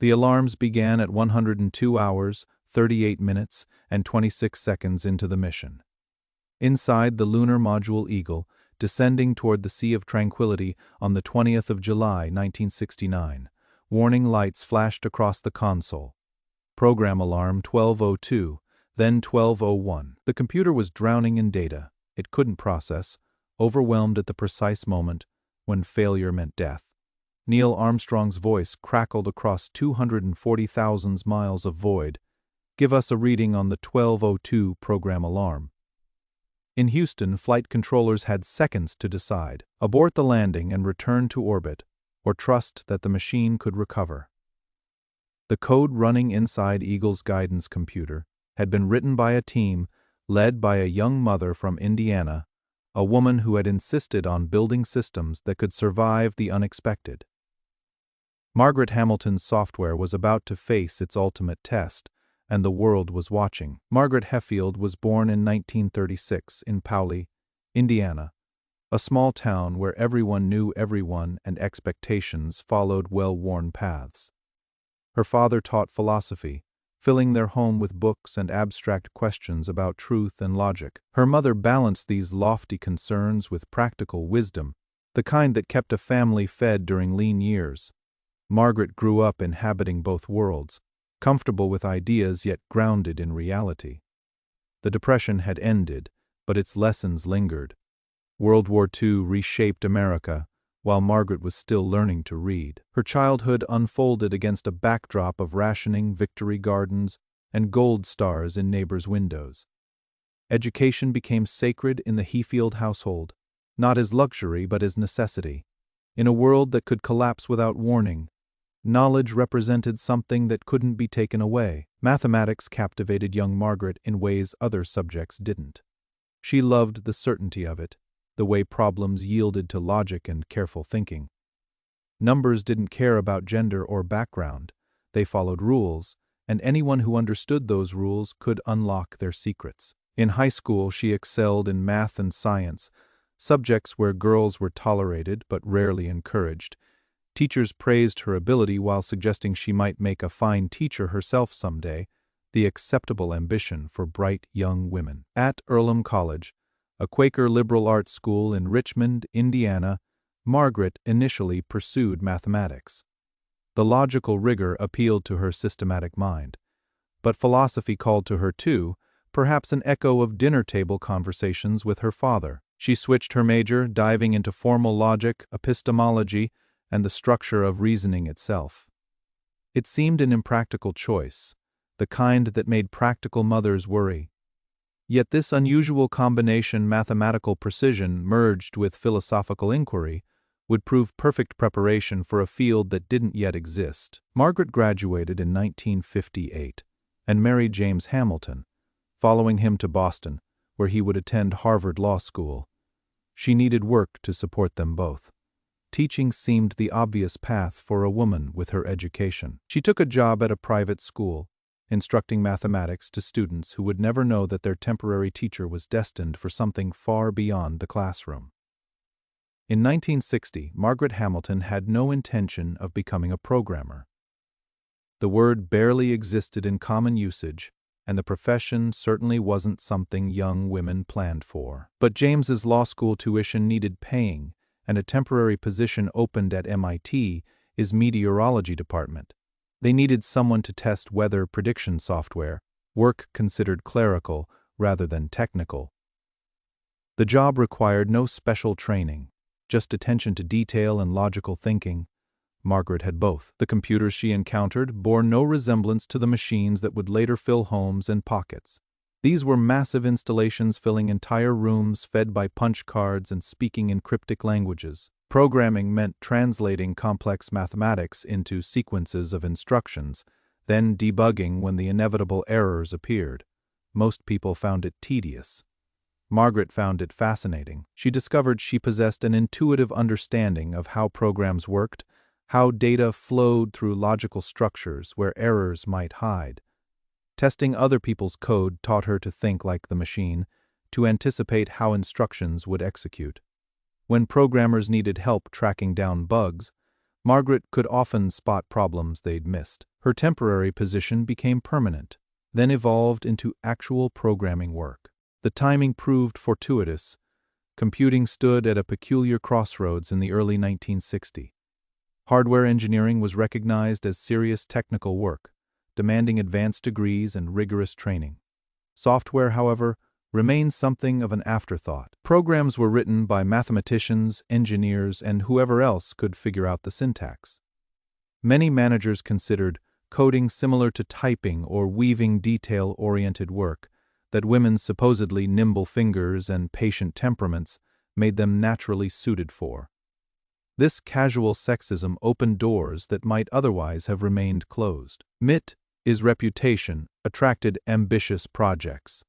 The alarms began at 102 hours, 38 minutes, and 26 seconds into the mission. Inside the lunar module Eagle, descending toward the Sea of Tranquility on the 20th of July, 1969, warning lights flashed across the console. Program alarm 1202, then 1201. The computer was drowning in data it couldn't process, overwhelmed at the precise moment when failure meant death. Neil Armstrong's voice crackled across 240,000 miles of void. "Give us a reading on the 1202 program alarm." In Houston, flight controllers had seconds to decide: abort the landing and return to orbit, or trust that the machine could recover. The code running inside Eagle's guidance computer had been written by a team led by a young mother from Indiana, a woman who had insisted on building systems that could survive the unexpected. Margaret Hamilton's software was about to face its ultimate test, and the world was watching. Margaret Heffield was born in 1936 in Powley, Indiana, a small town where everyone knew everyone and expectations followed well-worn paths. Her father taught philosophy, filling their home with books and abstract questions about truth and logic. Her mother balanced these lofty concerns with practical wisdom, the kind that kept a family fed during lean years. Margaret grew up inhabiting both worlds, comfortable with ideas yet grounded in reality. The Depression had ended, but its lessons lingered. World War II reshaped America, while Margaret was still learning to read. Her childhood unfolded against a backdrop of rationing, victory gardens, and gold stars in neighbors' windows. Education became sacred in the Heffield household, not as luxury but as necessity. In a world that could collapse without warning, knowledge represented something that couldn't be taken away. Mathematics captivated young Margaret in ways other subjects didn't. She loved the certainty of it, the way problems yielded to logic and careful thinking. Numbers didn't care about gender or background. They followed rules, and anyone who understood those rules could unlock their secrets. In high school, she excelled in math and science, subjects where girls were tolerated but rarely encouraged. Teachers praised her ability while suggesting she might make a fine teacher herself someday, the acceptable ambition for bright young women. At Earlham College, a Quaker liberal arts school in Richmond, Indiana, Margaret initially pursued mathematics. The logical rigor appealed to her systematic mind. But philosophy called to her too, perhaps an echo of dinner-table conversations with her father. She switched her major, diving into formal logic, epistemology, and the structure of reasoning itself. It seemed an impractical choice, the kind that made practical mothers worry. Yet this unusual combination, mathematical precision merged with philosophical inquiry, would prove perfect preparation for a field that didn't yet exist. Margaret graduated in 1958 and married James Hamilton, following him to Boston, where he would attend Harvard Law School. She needed work to support them both. Teaching seemed the obvious path for a woman with her education. She took a job at a private school, instructing mathematics to students who would never know that their temporary teacher was destined for something far beyond the classroom. In 1960, Margaret Hamilton had no intention of becoming a programmer. The word barely existed in common usage, and the profession certainly wasn't something young women planned for. But James's law school tuition needed paying, and a temporary position opened at MIT's meteorology department. They needed someone to test weather prediction software, work considered clerical rather than technical. The job required no special training, just attention to detail and logical thinking. Margaret had both. The computers she encountered bore no resemblance to the machines that would later fill homes and pockets. These were massive installations filling entire rooms fed by punch cards and speaking in cryptic languages. Programming meant translating complex mathematics into sequences of instructions, then debugging when the inevitable errors appeared. Most people found it tedious. Margaret found it fascinating. She discovered she possessed an intuitive understanding of how programs worked, how data flowed through logical structures where errors might hide. Testing other people's code taught her to think like the machine, to anticipate how instructions would execute. When programmers needed help tracking down bugs, Margaret could often spot problems they'd missed. Her temporary position became permanent, then evolved into actual programming work. The timing proved fortuitous. Computing stood at a peculiar crossroads in the early 1960s. Hardware engineering was recognized as serious technical work, demanding advanced degrees and rigorous training. Software, however, remained something of an afterthought. Programs were written by mathematicians, engineers, and whoever else could figure out the syntax. Many managers considered coding similar to typing or weaving detail-oriented work, that women's supposedly nimble fingers and patient temperaments made them naturally suited for. This casual sexism opened doors that might otherwise have remained closed. MIT's reputation attracted ambitious projects,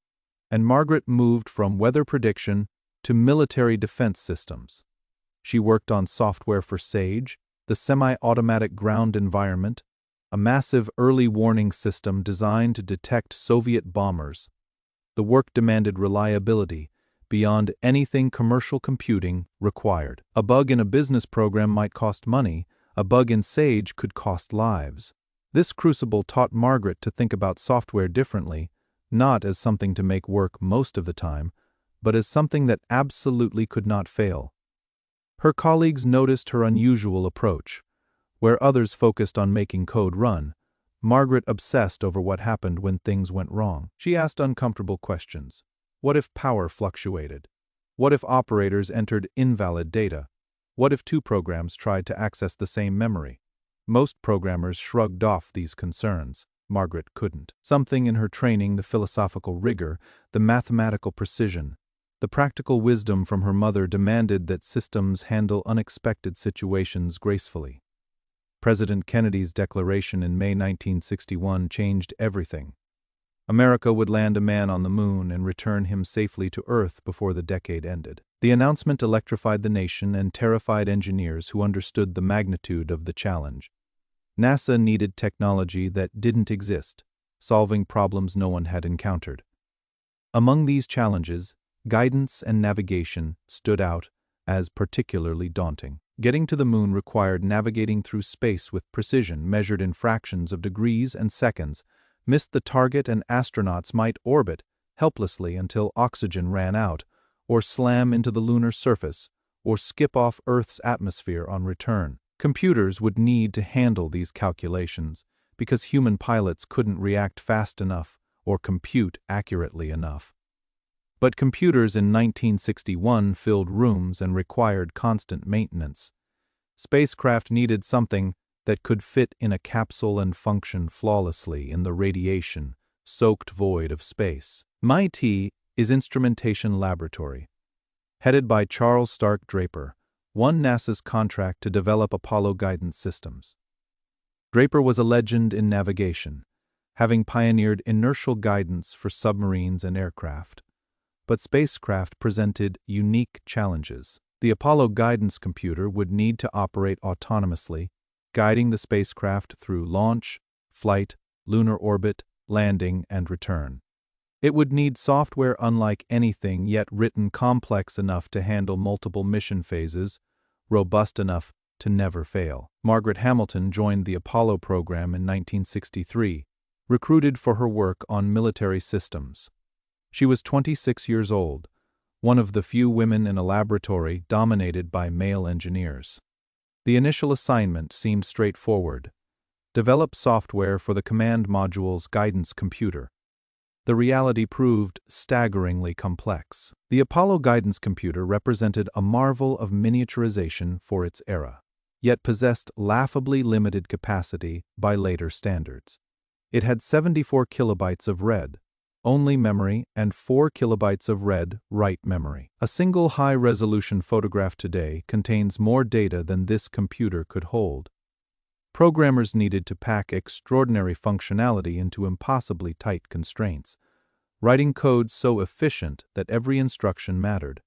and Margaret moved from weather prediction to military defense systems. She worked on software for SAGE, the semi-automatic ground environment, a massive early warning system designed to detect Soviet bombers. The work demanded reliability beyond anything commercial computing required. A bug in a business program might cost money, a bug in SAGE could cost lives. This crucible taught Margaret to think about software differently, not as something to make work most of the time, but as something that absolutely could not fail. Her colleagues noticed her unusual approach. Where others focused on making code run, Margaret obsessed over what happened when things went wrong. She asked uncomfortable questions. What if power fluctuated? What if operators entered invalid data? What if two programs tried to access the same memory? Most programmers shrugged off these concerns. Margaret couldn't. Something in her training, the philosophical rigor, the mathematical precision, the practical wisdom from her mother demanded that systems handle unexpected situations gracefully. President Kennedy's declaration in May 1961 changed everything. America would land a man on the moon and return him safely to Earth before the decade ended. The announcement electrified the nation and terrified engineers who understood the magnitude of the challenge. NASA needed technology that didn't exist, solving problems no one had encountered. Among these challenges, guidance and navigation stood out as particularly daunting. Getting to the moon required navigating through space with precision measured in fractions of degrees and seconds. Missed the target and astronauts might orbit helplessly until oxygen ran out, or slam into the lunar surface, or skip off Earth's atmosphere on return. Computers would need to handle these calculations because human pilots couldn't react fast enough or compute accurately enough. But computers in 1961 filled rooms and required constant maintenance. Spacecraft needed something that could fit in a capsule and function flawlessly in the radiation-soaked void of space. MIT Instrumentation Laboratory, headed by Charles Stark Draper, won NASA's contract to develop Apollo guidance systems. Draper was a legend in navigation, having pioneered inertial guidance for submarines and aircraft. But spacecraft presented unique challenges. The Apollo guidance computer would need to operate autonomously, guiding the spacecraft through launch, flight, lunar orbit, landing, and return. It would need software unlike anything yet written complex enough to handle multiple mission phases, robust enough to never fail. Margaret Hamilton joined the Apollo program in 1963, recruited for her work on military systems. She was 26 years old, one of the few women in a laboratory dominated by male engineers. The initial assignment seemed straightforward: develop software for the command module's guidance computer. The reality proved staggeringly complex. The Apollo guidance computer represented a marvel of miniaturization for its era, yet possessed laughably limited capacity by later standards. It had 74 kilobytes of read-only memory and 4 kilobytes of read-write memory. A single high-resolution photograph today contains more data than this computer could hold. Programmers needed to pack extraordinary functionality into impossibly tight constraints, writing code so efficient that every instruction mattered.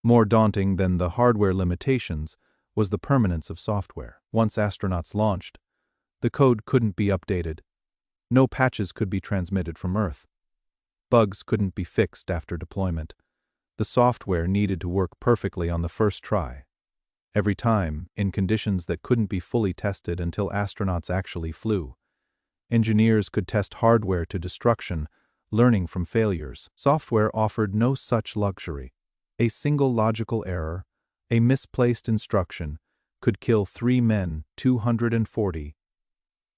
More daunting than the hardware limitations was the permanence of software. Once astronauts launched, the code couldn't be updated. No patches could be transmitted from Earth. Bugs couldn't be fixed after deployment. The software needed to work perfectly on the first try. every time, in conditions that couldn't be fully tested until astronauts actually flew. Engineers could test hardware to destruction, learning from failures. Software offered no such luxury. A single logical error, a misplaced instruction, could kill 3 men 240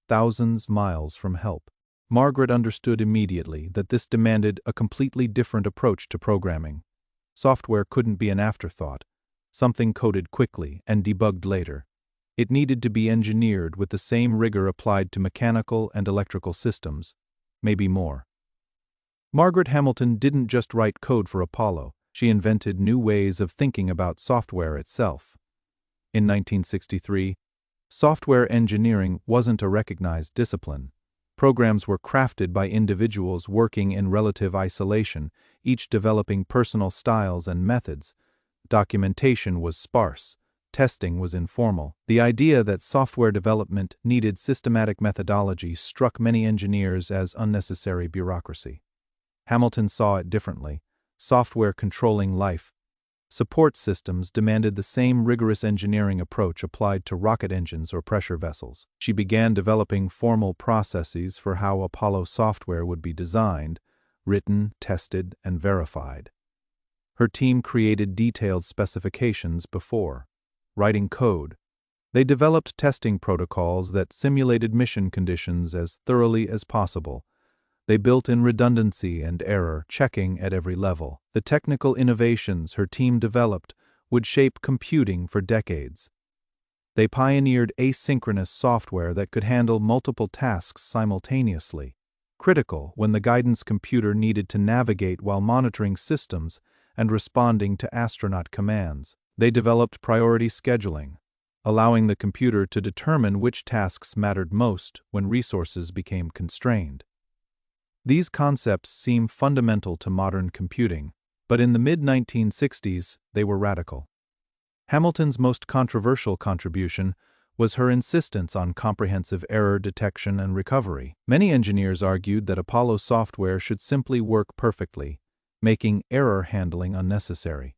thousands miles from help. Margaret understood immediately that this demanded a completely different approach to programming. Software couldn't be an afterthought, something coded quickly and debugged later. It needed to be engineered with the same rigor applied to mechanical and electrical systems, maybe more. Margaret Hamilton didn't just write code for Apollo, she invented new ways of thinking about software itself. In 1963, software engineering wasn't a recognized discipline. Programs were crafted by individuals working in relative isolation, each developing personal styles and methods. Documentation was sparse. Testing was informal. The idea that software development needed systematic methodology struck many engineers as unnecessary bureaucracy. Hamilton saw it differently. Software controlling life. Support systems demanded the same rigorous engineering approach applied to rocket engines or pressure vessels. She began developing formal processes for how Apollo software would be designed, written, tested, and verified. Her team created detailed specifications before writing code. They developed testing protocols that simulated mission conditions as thoroughly as possible. They built in redundancy and error checking at every level. The technical innovations her team developed would shape computing for decades. They pioneered asynchronous software that could handle multiple tasks simultaneously, critical when the guidance computer needed to navigate while monitoring systems and responding to astronaut commands. They developed priority scheduling, allowing the computer to determine which tasks mattered most when resources became constrained. These concepts seem fundamental to modern computing, but in the mid-1960s, they were radical. Hamilton's most controversial contribution was her insistence on comprehensive error detection and recovery. Many engineers argued that Apollo software should simply work perfectly, making error handling unnecessary.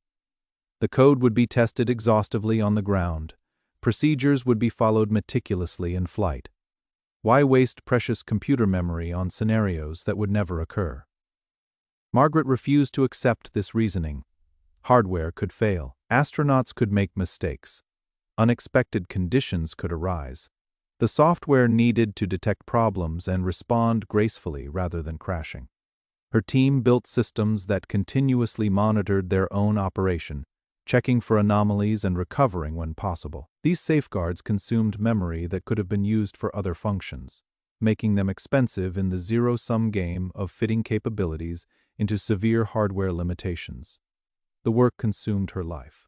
The code would be tested exhaustively on the ground. Procedures would be followed meticulously in flight. Why waste precious computer memory on scenarios that would never occur? Margaret refused to accept this reasoning. Hardware could fail. Astronauts could make mistakes. Unexpected conditions could arise. The software needed to detect problems and respond gracefully rather than crashing. Her team built systems that continuously monitored their own operation, checking for anomalies and recovering when possible. These safeguards consumed memory that could have been used for other functions, making them expensive in the zero-sum game of fitting capabilities into severe hardware limitations. The work consumed her life.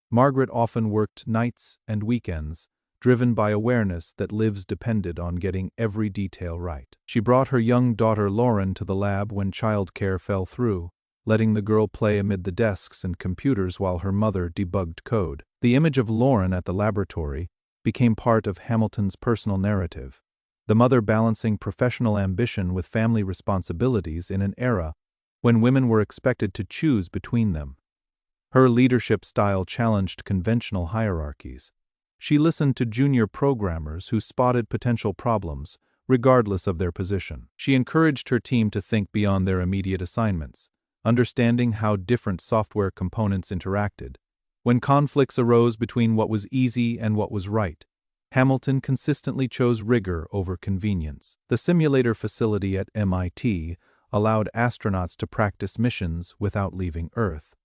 Margaret often worked nights and weekends, driven by awareness that lives depended on getting every detail right. She brought her young daughter Lauren to the lab when childcare fell through, letting the girl play amid the desks and computers while her mother debugged code. The image of Lauren at the laboratory became part of Hamilton's personal narrative, the mother balancing professional ambition with family responsibilities in an era when women were expected to choose between them. Her leadership style challenged conventional hierarchies. She listened to junior programmers who spotted potential problems, regardless of their position. She encouraged her team to think beyond their immediate assignments, understanding how different software components interacted. When conflicts arose between what was easy and what was right, Hamilton consistently chose rigor over convenience. The simulator facility at MIT allowed astronauts to practice missions without leaving Earth.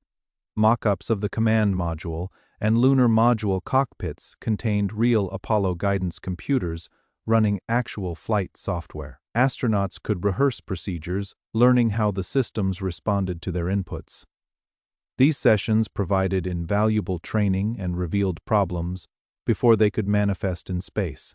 Mock-ups of the command module and lunar module cockpits contained real Apollo guidance computers running actual flight software. Astronauts could rehearse procedures, learning how the systems responded to their inputs. These sessions provided invaluable training and revealed problems before they could manifest in space.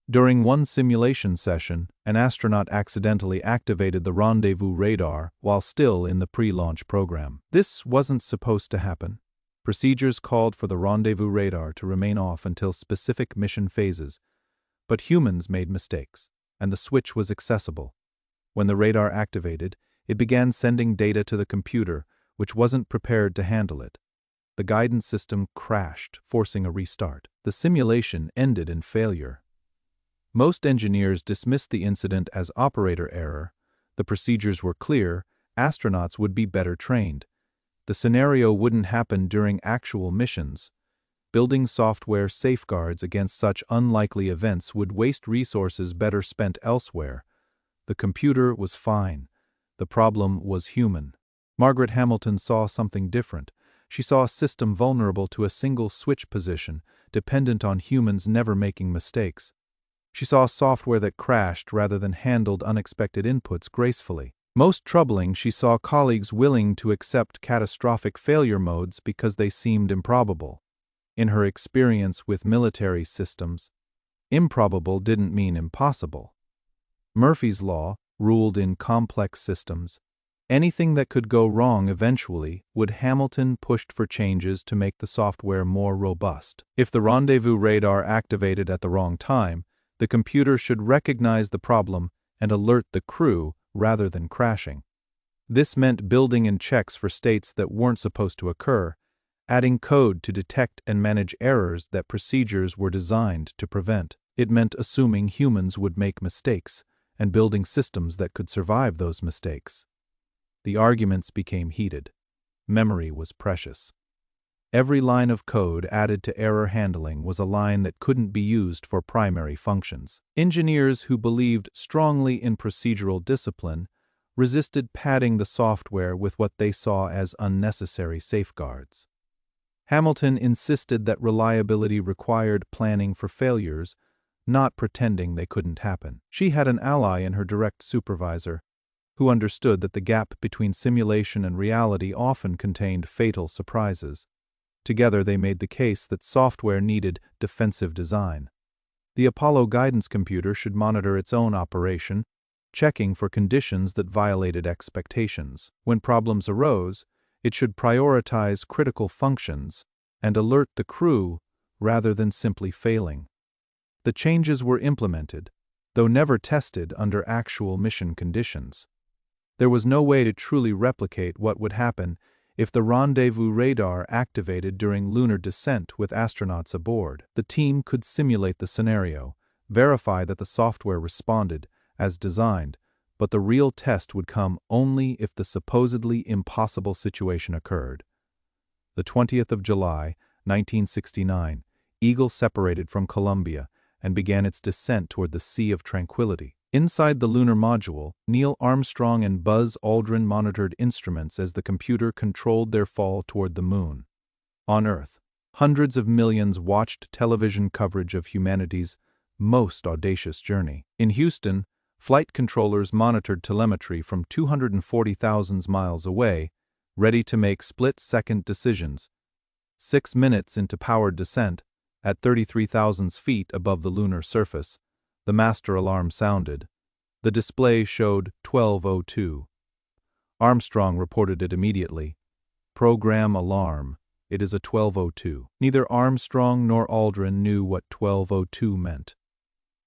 During one simulation session, an astronaut accidentally activated the rendezvous radar while still in the pre-launch program. This wasn't supposed to happen. Procedures called for the rendezvous radar to remain off until specific mission phases, but humans made mistakes, and the switch was accessible. When the radar activated, it began sending data to the computer, which wasn't prepared to handle it. The guidance system crashed, forcing a restart. The simulation ended in failure. Most engineers dismissed the incident as operator error. The procedures were clear, astronauts would be better trained. The scenario wouldn't happen during actual missions. Building software safeguards against such unlikely events would waste resources better spent elsewhere. The computer was fine. The problem was human. Margaret Hamilton saw something different. She saw a system vulnerable to a single switch position, dependent on humans never making mistakes. She saw software that crashed rather than handled unexpected inputs gracefully. Most troubling, she saw colleagues willing to accept catastrophic failure modes because they seemed improbable. In her experience with military systems, improbable didn't mean impossible. Murphy's Law ruled in complex systems. Anything that could go wrong eventually, would Hamilton pushed for changes to make the software more robust. If the rendezvous radar activated at the wrong time, the computer should recognize the problem and alert the crew rather than crashing. This meant building in checks for states that weren't supposed to occur, adding code to detect and manage errors that procedures were designed to prevent. It meant assuming humans would make mistakes and building systems that could survive those mistakes. The arguments became heated. Memory was precious. Every line of code added to error handling was a line that couldn't be used for primary functions. Engineers who believed strongly in procedural discipline resisted padding the software with what they saw as unnecessary safeguards. Hamilton insisted that reliability required planning for failures, not pretending they couldn't happen. She had an ally in her direct supervisor, who understood that the gap between simulation and reality often contained fatal surprises. Together they made the case that software needed defensive design. The Apollo guidance computer should monitor its own operation, checking for conditions that violated expectations. When problems arose, it should prioritize critical functions and alert the crew rather than simply failing. The changes were implemented, though never tested under actual mission conditions. There was no way to truly replicate what would happen if the rendezvous radar activated during lunar descent with astronauts aboard. The team could simulate the scenario, verify that the software responded as designed, but the real test would come only if the supposedly impossible situation occurred. The 20th of July, 1969, Eagle separated from Columbia and began its descent toward the Sea of Tranquility. Inside the lunar module, Neil Armstrong and Buzz Aldrin monitored instruments as the computer controlled their fall toward the moon. On Earth, hundreds of millions watched television coverage of humanity's most audacious journey. In Houston, flight controllers monitored telemetry from 240,000 miles away, ready to make split-second decisions. 6 minutes into powered descent, at 33,000 feet above the lunar surface, the master alarm sounded. The display showed 12:02. Armstrong reported it immediately. Program alarm. It is a 12:02. Neither Armstrong nor Aldrin knew what 12:02 meant.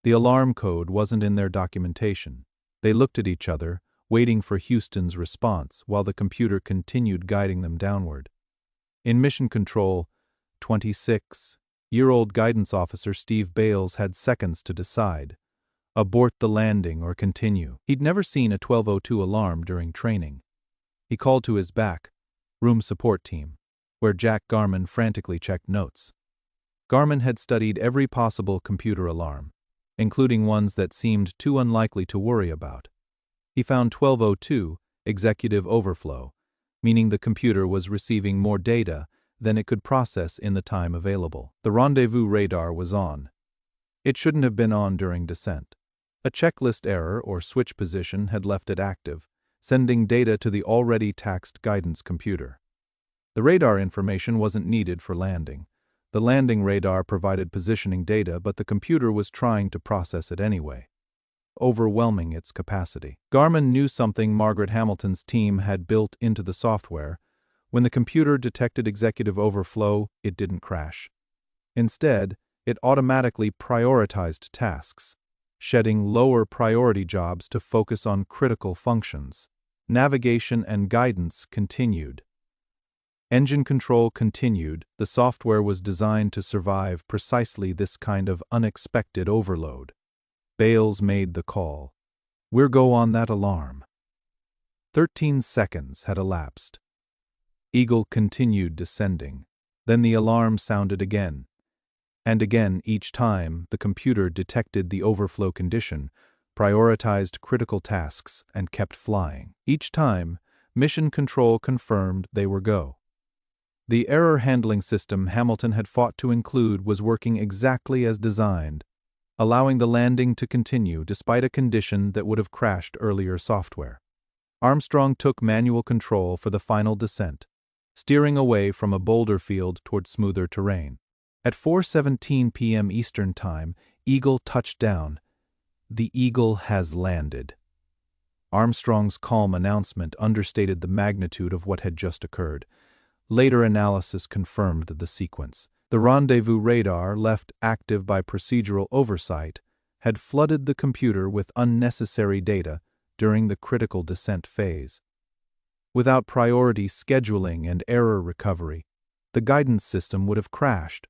The alarm code wasn't in their documentation. They looked at each other, waiting for Houston's response, while the computer continued guiding them downward. In Mission Control, 26-year-old guidance officer Steve Bales had seconds to decide: abort the landing or continue. He'd never seen a 12:02 alarm during training. He called to his back room support team, where Jack Garman frantically checked notes. Garman had studied every possible computer alarm, including ones that seemed too unlikely to worry about. He found 12:02 executive overflow, meaning the computer was receiving more data than it could process in the time available. The rendezvous radar was on. It shouldn't have been on during descent. A checklist error or switch position had left it active, sending data to the already taxed guidance computer. The radar information wasn't needed for landing. The landing radar provided positioning data, but the computer was trying to process it anyway, overwhelming its capacity. Garman knew something Margaret Hamilton's team had built into the software. When the computer detected executive overflow, it didn't crash. Instead, it automatically prioritized tasks, shedding lower priority jobs to focus on critical functions. Navigation and guidance continued. Engine control continued. The software was designed to survive precisely this kind of unexpected overload. Bales made the call. "We're go on that alarm." 13 seconds had elapsed. Eagle continued descending. Then the alarm sounded again. And again, each time, the computer detected the overflow condition, prioritized critical tasks, and kept flying. Each time, mission control confirmed they were go. The error handling system Hamilton had fought to include was working exactly as designed, allowing the landing to continue despite a condition that would have crashed earlier software. Armstrong took manual control for the final descent, steering away from a boulder field toward smoother terrain. At 4:17 p.m. Eastern Time, Eagle touched down. "The Eagle has landed." Armstrong's calm announcement understated the magnitude of what had just occurred. Later analysis confirmed the sequence. The rendezvous radar, left active by procedural oversight, had flooded the computer with unnecessary data during the critical descent phase. Without priority scheduling and error recovery, the guidance system would have crashed,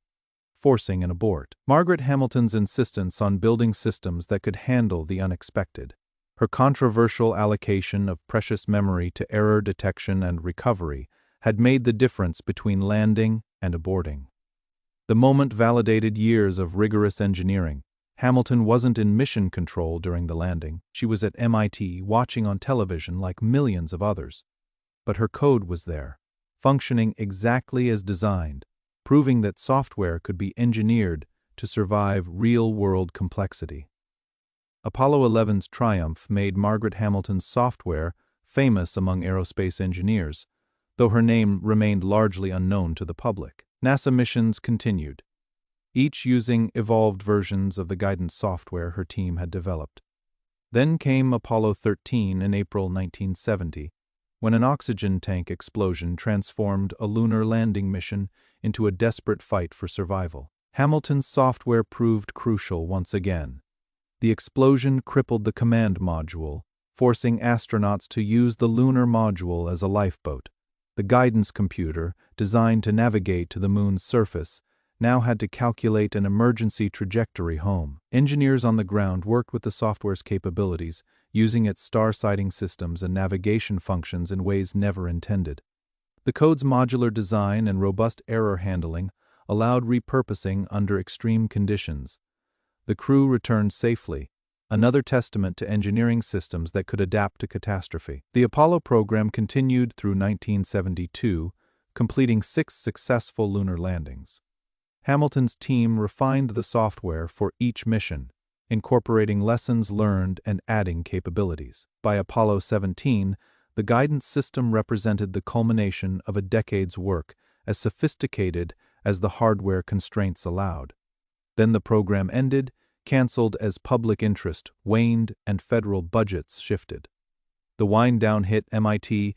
forcing an abort. Margaret Hamilton's insistence on building systems that could handle the unexpected, her controversial allocation of precious memory to error detection and recovery, had made the difference between landing and aborting. The moment validated years of rigorous engineering. Hamilton wasn't in mission control during the landing. She was at MIT watching on television like millions of others. But her code was there, functioning exactly as designed, proving that software could be engineered to survive real-world complexity. Apollo 11's triumph made Margaret Hamilton's software famous among aerospace engineers, though her name remained largely unknown to the public. NASA missions continued, each using evolved versions of the guidance software her team had developed. Then came Apollo 13 in April 1970, when an oxygen tank explosion transformed a lunar landing mission into a desperate fight for survival. Hamilton's software proved crucial once again. The explosion crippled the command module, forcing astronauts to use the lunar module as a lifeboat. The guidance computer, designed to navigate to the moon's surface, now had to calculate an emergency trajectory home. Engineers on the ground worked with the software's capabilities, using its star-sighting systems and navigation functions in ways never intended. The code's modular design and robust error handling allowed repurposing under extreme conditions. The crew returned safely, another testament to engineering systems that could adapt to catastrophe. The Apollo program continued through 1972, completing 6 successful lunar landings. Hamilton's team refined the software for each mission, incorporating lessons learned and adding capabilities. By Apollo 17, the guidance system represented the culmination of a decade's work, as sophisticated as the hardware constraints allowed. Then the program ended, canceled as public interest waned and federal budgets shifted. The wind-down hit MIT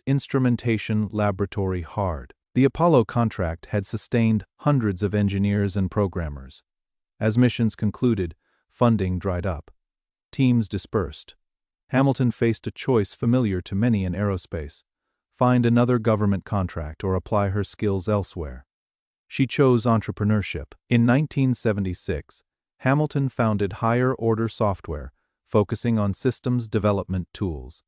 Instrumentation Laboratory hard. The Apollo contract had sustained hundreds of engineers and programmers. As missions concluded, funding dried up. Teams dispersed. Hamilton faced a choice familiar to many in aerospace: find another government contract or apply her skills elsewhere. She chose entrepreneurship. In 1976, Hamilton founded Higher Order Software, focusing on systems development tools.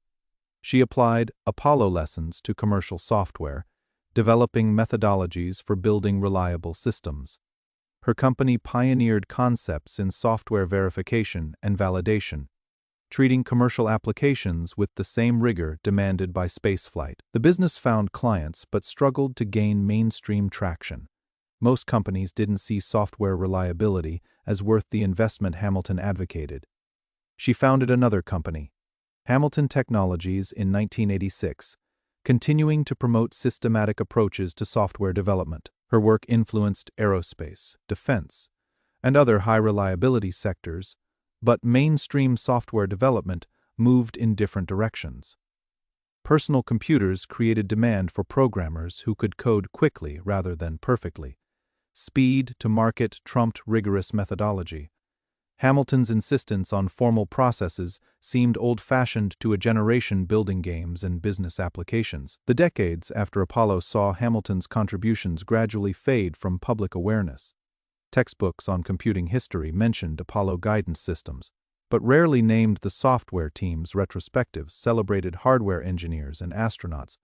She applied Apollo lessons to commercial software, developing methodologies for building reliable systems. Her company pioneered concepts in software verification and validation, treating commercial applications with the same rigor demanded by spaceflight. The business found clients but struggled to gain mainstream traction. Most companies didn't see software reliability as worth the investment Hamilton advocated. She founded another company, Hamilton Technologies, in 1986, continuing to promote systematic approaches to software development. Her work influenced aerospace, defense, and other high-reliability sectors, but mainstream software development moved in different directions. Personal computers created demand for programmers who could code quickly rather than perfectly. Speed to market trumped rigorous methodology. Hamilton's insistence on formal processes seemed old-fashioned to a generation building games and business applications. The decades after Apollo saw Hamilton's contributions gradually fade from public awareness. Textbooks on computing history mentioned Apollo guidance systems, but rarely named the software teams. Retrospectives celebrated hardware engineers and astronauts,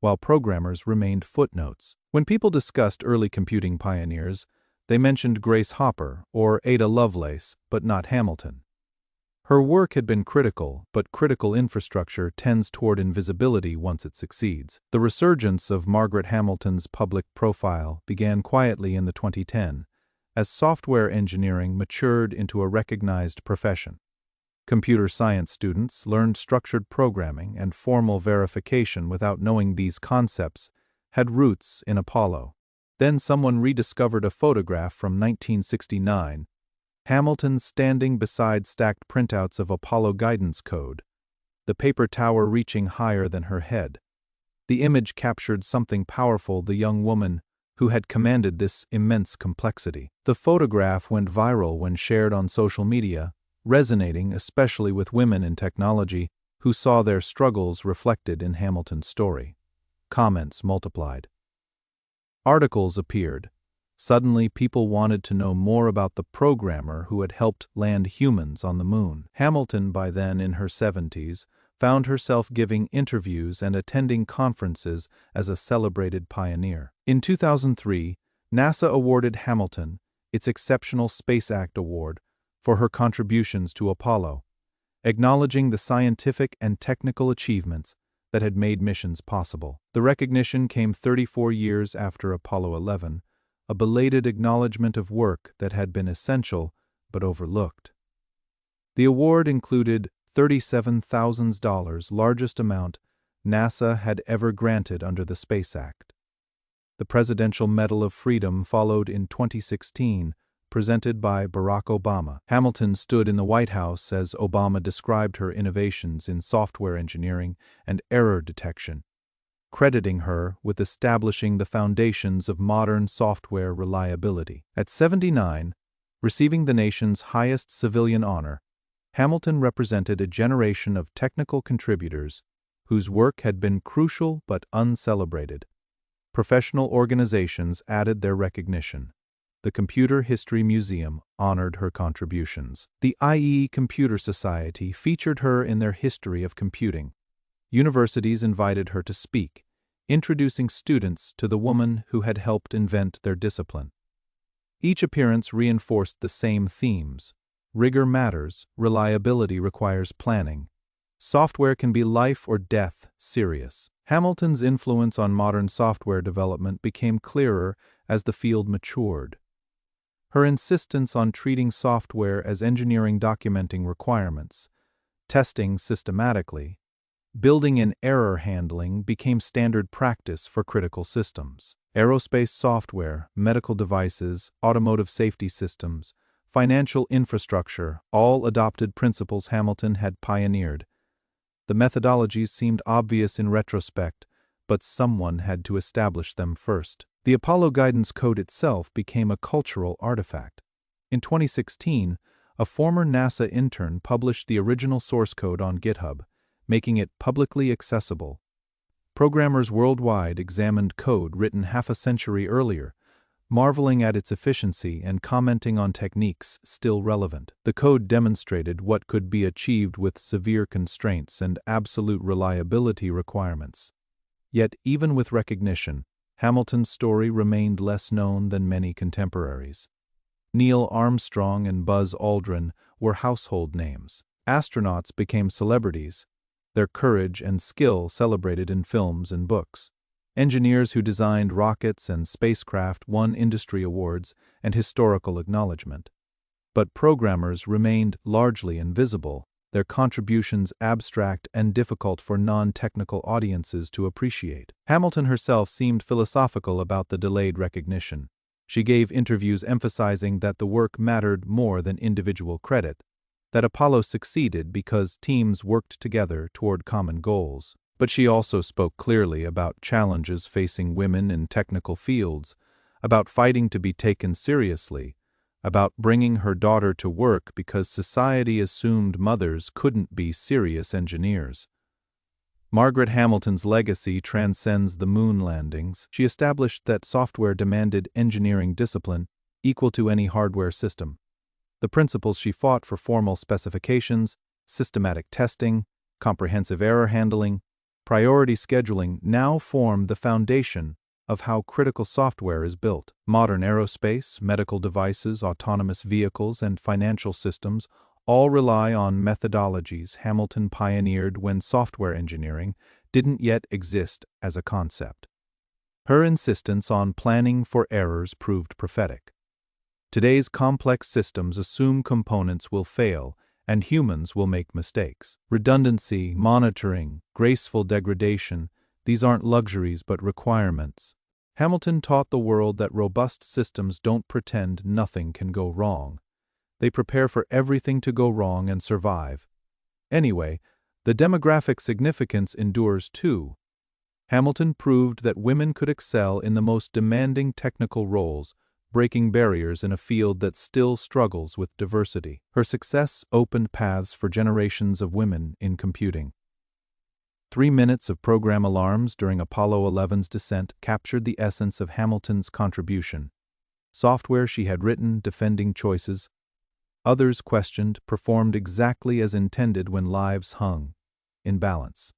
while programmers remained footnotes. When people discussed early computing pioneers, they mentioned Grace Hopper or Ada Lovelace, but not Hamilton. Her work had been critical, but critical infrastructure tends toward invisibility once it succeeds. The resurgence of Margaret Hamilton's public profile began quietly in the 2010s, as software engineering matured into a recognized profession. Computer science students learned structured programming and formal verification without knowing these concepts had roots in Apollo. Then someone rediscovered a photograph from 1969, Hamilton standing beside stacked printouts of Apollo guidance code, the paper tower reaching higher than her head. The image captured something powerful: the young woman who had commanded this immense complexity. The photograph went viral when shared on social media, resonating especially with women in technology who saw their struggles reflected in Hamilton's story. Comments multiplied. Articles appeared. Suddenly, people wanted to know more about the programmer who had helped land humans on the moon. Hamilton, by then in her 70s, found herself giving interviews and attending conferences as a celebrated pioneer. In 2003, NASA awarded Hamilton its Exceptional Space Act Award for her contributions to Apollo, acknowledging the scientific and technical achievements that had made missions possible. The recognition came 34 years after Apollo 11, a belated acknowledgement of work that had been essential but overlooked. The award included $37,000, largest amount NASA had ever granted under the Space Act. The Presidential Medal of Freedom followed in 2016, presented by Barack Obama. Hamilton stood in the White House as Obama described her innovations in software engineering and error detection, crediting her with establishing the foundations of modern software reliability. At 79, receiving the nation's highest civilian honor, Hamilton represented a generation of technical contributors whose work had been crucial but uncelebrated. Professional organizations added their recognition. The Computer History Museum honored her contributions. The IE Computer Society featured her in their history of computing. Universities invited her to speak, introducing students to the woman who had helped invent their discipline. Each appearance reinforced the same themes. Rigor matters, reliability requires planning. Software can be life or death serious. Hamilton's influence on modern software development became clearer as the field matured. Her insistence on treating software as engineering documenting requirements, testing systematically, building in error handling became standard practice for critical systems. Aerospace software, medical devices, automotive safety systems, financial infrastructure all adopted principles Hamilton had pioneered. The methodologies seemed obvious in retrospect, but someone had to establish them first. The Apollo guidance code itself became a cultural artifact. In 2016, a former NASA intern published the original source code on GitHub, making it publicly accessible. Programmers worldwide examined code written half a century earlier, marveling at its efficiency and commenting on techniques still relevant. The code demonstrated what could be achieved with severe constraints and absolute reliability requirements. Yet, even with recognition, Hamilton's story remained less known than many contemporaries. Neil Armstrong and Buzz Aldrin were household names. Astronauts became celebrities, their courage and skill celebrated in films and books. Engineers who designed rockets and spacecraft won industry awards and historical acknowledgement. But programmers remained largely invisible, their contributions abstract and difficult for non-technical audiences to appreciate. Hamilton herself seemed philosophical about the delayed recognition. She gave interviews emphasizing that the work mattered more than individual credit, that Apollo succeeded because teams worked together toward common goals. But she also spoke clearly about challenges facing women in technical fields, about fighting to be taken seriously, about bringing her daughter to work because society assumed mothers couldn't be serious engineers. Margaret Hamilton's legacy transcends the moon landings. She established that software demanded engineering discipline equal to any hardware system. The principles she fought for, formal specifications, systematic testing, comprehensive error handling, priority scheduling, now form the foundation of how critical software is built. Modern aerospace, medical devices, autonomous vehicles, and financial systems all rely on methodologies Hamilton pioneered when software engineering didn't yet exist as a concept. Her insistence on planning for errors proved prophetic. Today's complex systems assume components will fail and humans will make mistakes. Redundancy, monitoring, graceful degradation, these aren't luxuries but requirements. Hamilton taught the world that robust systems don't pretend nothing can go wrong. They prepare for everything to go wrong and survive. Anyway, the demographic significance endures too. Hamilton proved that women could excel in the most demanding technical roles, breaking barriers in a field that still struggles with diversity. Her success opened paths for generations of women in computing. 3 minutes of program alarms during Apollo 11's descent captured the essence of Hamilton's contribution. Software she had written, defending choices others questioned, performed exactly as intended when lives hung in balance.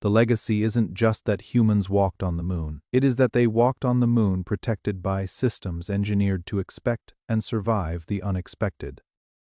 The legacy isn't just that humans walked on the moon. It is that they walked on the moon protected by systems engineered to expect and survive the unexpected.